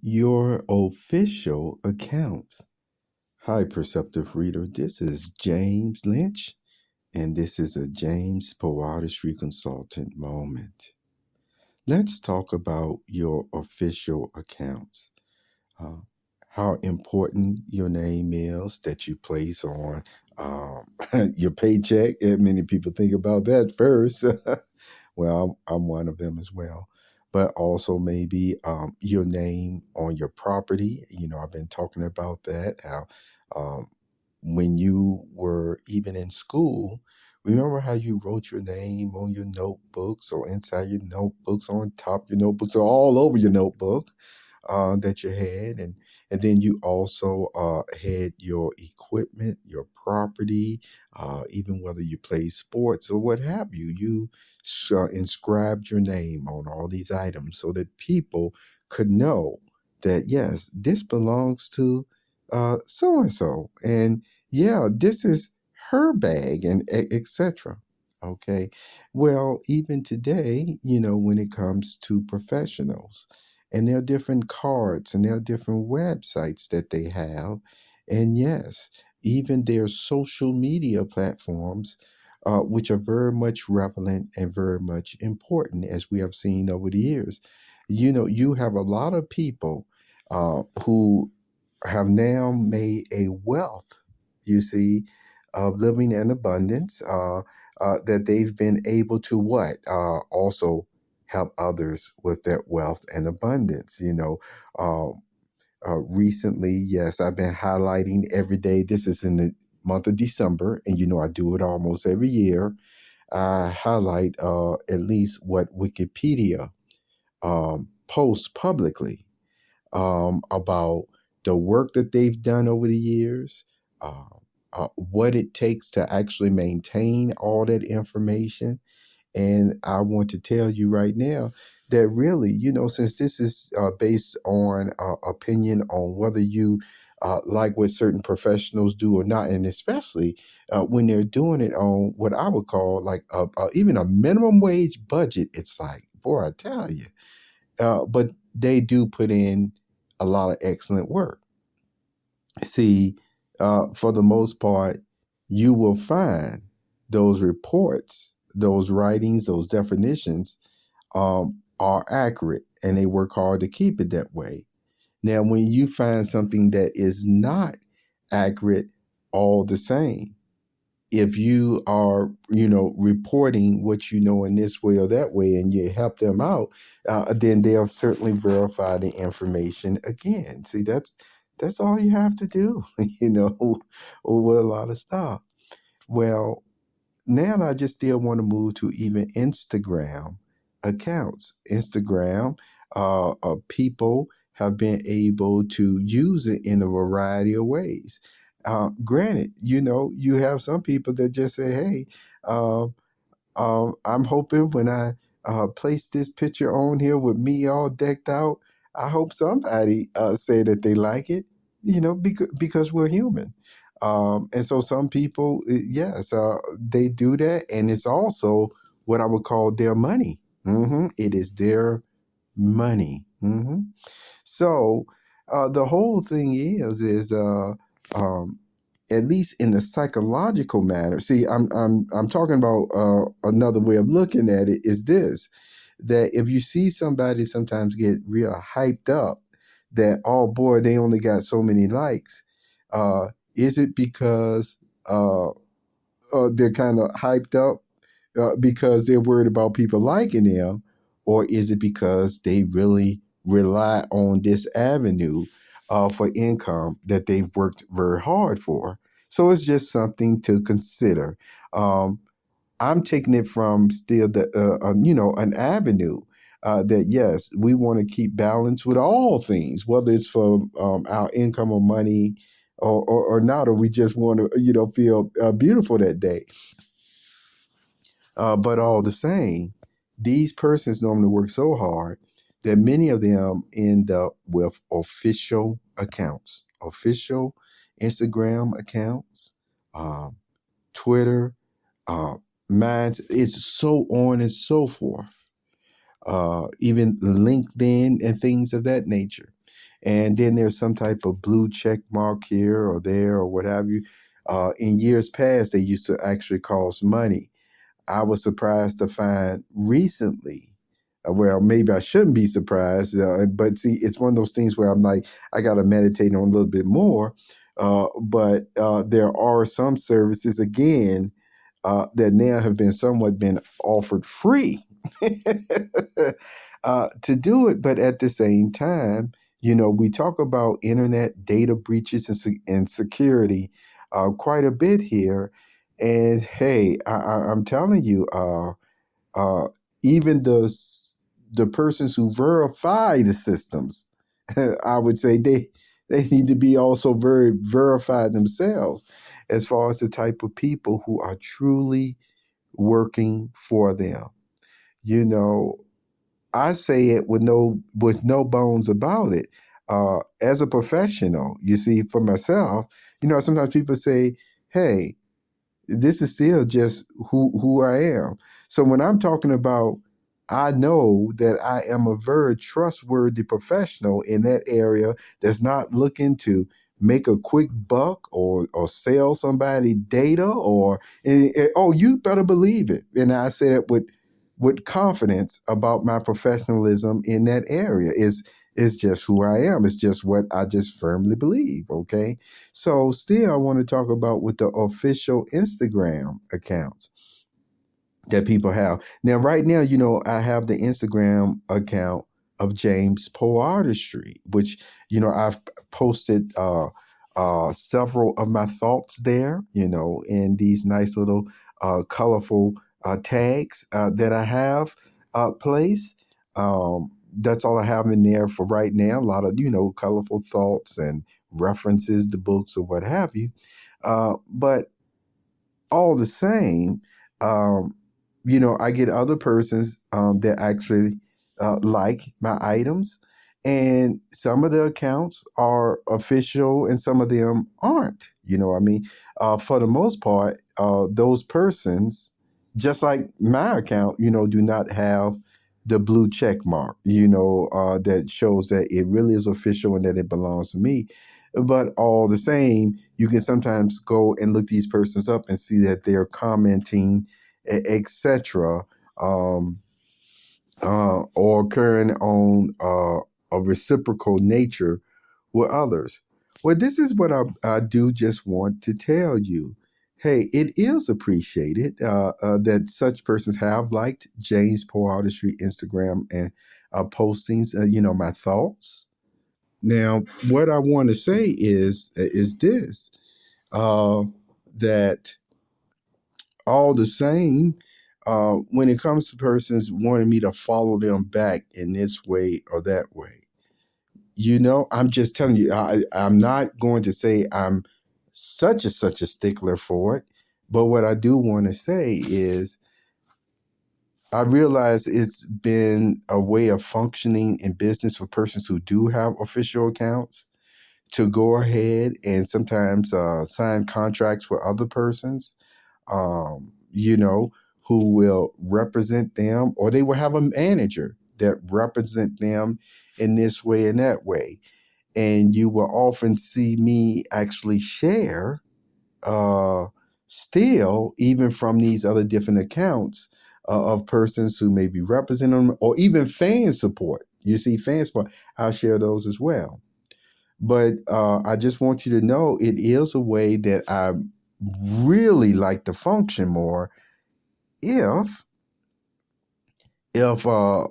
your official accounts. Hi, perceptive reader. This is James Lynch, and this is a James Poeartistry consultant moment. Let's talk about your official accounts. Uh, how important your name is that you place on um, your paycheck. And many people think about that first. Well, I'm one of them as well. But also maybe your name on your property. I've been talking about that. How um, when you were even in school, remember how you wrote your name on your notebooks or inside your notebooks, on top of your notebooks, or all over your notebook that you had, and then you also had your equipment, your property, even whether you play sports or what have you. You inscribed your name on all these items so that people could know that yes, this belongs to so and so, and yeah, this is her bag, and etc. Okay, well, even today, when it comes to professionals, and there are different cards and there are different websites that they have. And yes, even their social media platforms, which are very much relevant and very much important, as we have seen over the years. You have a lot of people who have now made a wealth, you see, of living in abundance, that they've been able to what? Also help others with that wealth and abundance. Um, recently, yes, I've been highlighting every day. This is in the month of December, and I do it almost every year. I highlight at least what Wikipedia posts publicly about the work that they've done over the years, what it takes to actually maintain all that information. And I want to tell you right now that really, since this is based on opinion on whether you like what certain professionals do or not, and especially when they're doing it on what I would call like even a minimum wage budget, it's like, boy, I tell you. But they do put in a lot of excellent work. See, for the most part, you will find those reports, those writings, those definitions are accurate, and they work hard to keep it that way. Now, when you find something that is not accurate all the same, if you are, reporting what you know in this way or that way, and you help them out, then they'll certainly verify the information again. See, that's all you have to do, with a lot of stuff. Well, now I just still want to move to even Instagram accounts. Instagram, people have been able to use it in a variety of ways. Granted, you have some people that just say, hey, uh, I'm hoping when I place this picture on here with me all decked out, I hope somebody say that they like it, because we're human. And so some people, yes, they do that. And it's also what I would call their money. It is their money. So the whole thing is um, at least in the psychological matter. See, I'm talking about another way of looking at it is this: that if you see somebody sometimes get real hyped up, that oh boy, they only got so many likes. Is it because they're kind of hyped up because they're worried about people liking them, or is it because they really rely on this avenue for income that they've worked very hard for? So it's just something to consider. Um, I'm taking it from still an avenue. That yes, we want to keep balance with all things, whether it's for our income or money, or not, or we just want to feel beautiful that day. But all the same, these persons normally work so hard that many of them end up with official Instagram accounts, um, Twitter, uh, minds. It's so on and so forth. Even LinkedIn and things of that nature. And then there's some type of blue check mark here or there or what have you. In years past, they used to actually cost money. I was surprised to find recently, well, maybe I shouldn't be surprised, but see, it's one of those things where I'm like, I got to meditate on a little bit more. But there are some services, again, that now have been somewhat been offered free to do it. But at the same time, we talk about internet data breaches and security quite a bit here. And hey, I'm telling you, uh, even the persons who verify the systems, I would say they need to be also very verified themselves as far as the type of people who are truly working for them. You know, I say it with no bones about it. As a professional, you see, for myself, sometimes people say, "Hey, this is still just who I am." So when I'm talking about, I know that I am a very trustworthy professional in that area that's not looking to make a quick buck or sell somebody data oh, you better believe it. And I say that with confidence about my professionalism in that area. Is just who I am. It's just what I just firmly believe. Okay. So still, I want to talk about with the official Instagram accounts that people have. Now, right now, I have the Instagram account of Jamespoeartistry, which, I've posted several of my thoughts there, in these nice little colorful tags that I have placed. That's all I have in there for right now. A lot of, colorful thoughts and references to books or what have you. But all the same, um, I get other persons that actually like my items, and some of the accounts are official and some of them aren't. I mean, for the most part, those persons, just like my account, do not have the blue check mark, that shows that it really is official and that it belongs to me. But all the same, you can sometimes go and look these persons up and see that they're commenting, etc., or occurring on a reciprocal nature with others. Well, this is what I do just want to tell you. Hey, it is appreciated that such persons have liked James Poeartistry Instagram and postings, my thoughts. Now, what I want to say is this, uh, that all the same, when it comes to persons wanting me to follow them back in this way or that way, I'm just telling you, I'm not going to say I'm such a stickler for it. But what I do want to say is I realize it's been a way of functioning in business for persons who do have official accounts to go ahead and sometimes sign contracts with other persons, um, you know, who will represent them, or they will have a manager that represent them in this way and that way. And you will often see me actually share uh, still, even from these other different accounts of persons who may be representing them, or even fan support. You see, fan support, I'll share those as well. But I just want you to know it is a way that I really like to function more if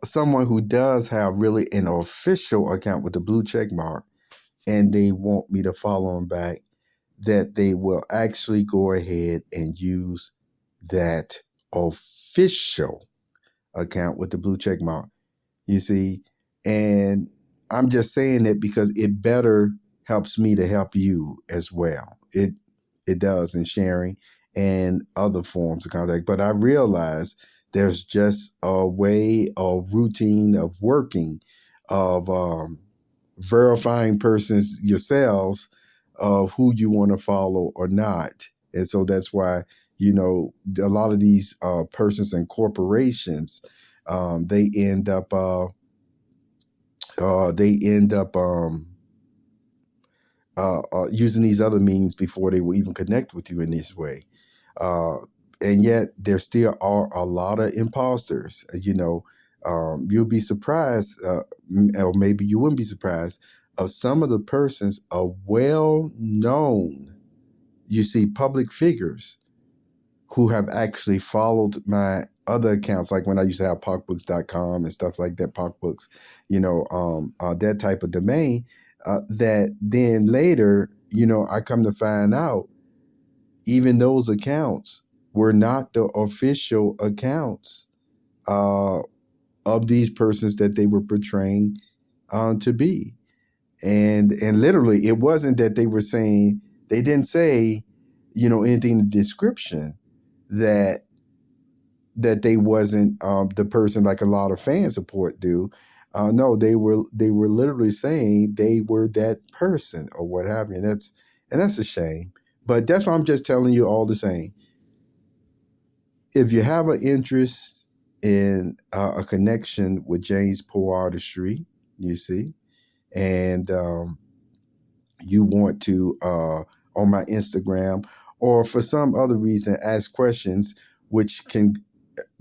someone who does have really an official account with the blue check mark and they want me to follow them back, that they will actually go ahead and use that official account with the blue check mark. You see, and I'm just saying that because it better helps me to help you as well. It does in sharing and other forms of contact. But I realize there's just a way of routine of working, of verifying persons yourselves of who you want to follow or not. And so that's why, a lot of these persons and corporations, they end up using these other means before they will even connect with you in this way. Uh, and yet there still are a lot of imposters. You'll be surprised, or maybe you wouldn't be surprised, of some of the persons are well known, you see, public figures who have actually followed my other accounts, like when I used to have pockbooks.com and stuff like that, pockbooks, that type of domain, that then later, I come to find out even those accounts were not the official accounts uh, of these persons that they were portraying to be. And literally, it wasn't that they were saying, they didn't say, anything in the description that they wasn't the person like a lot of fan support do. No, they were literally saying they were that person or what have you. And that's a shame. But that's why I'm just telling you all the same. If you have an interest in a connection with Jamespoeartistry, you see, and you want to on my Instagram, or for some other reason ask questions, which can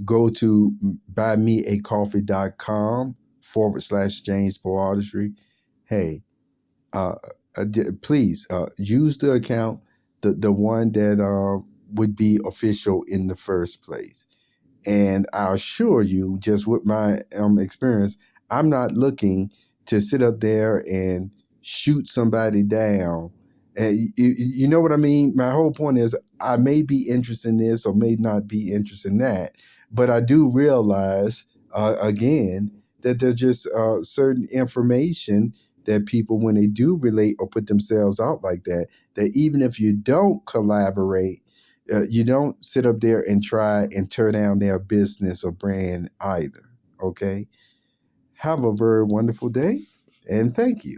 go to buymeacoffee.com/Jamespoeartistry. Hey, uh, please use the account, the one that would be official in the first place. And I assure you, just with my experience, I'm not looking to sit up there and shoot somebody down. And you know what I mean? My whole point is I may be interested in this or may not be interested in that. But I do realize, again, that there's just certain information that people, when they do relate or put themselves out like that, that even if you don't collaborate, you don't sit up there and try and tear down their business or brand either. Okay. Have a very wonderful day and thank you.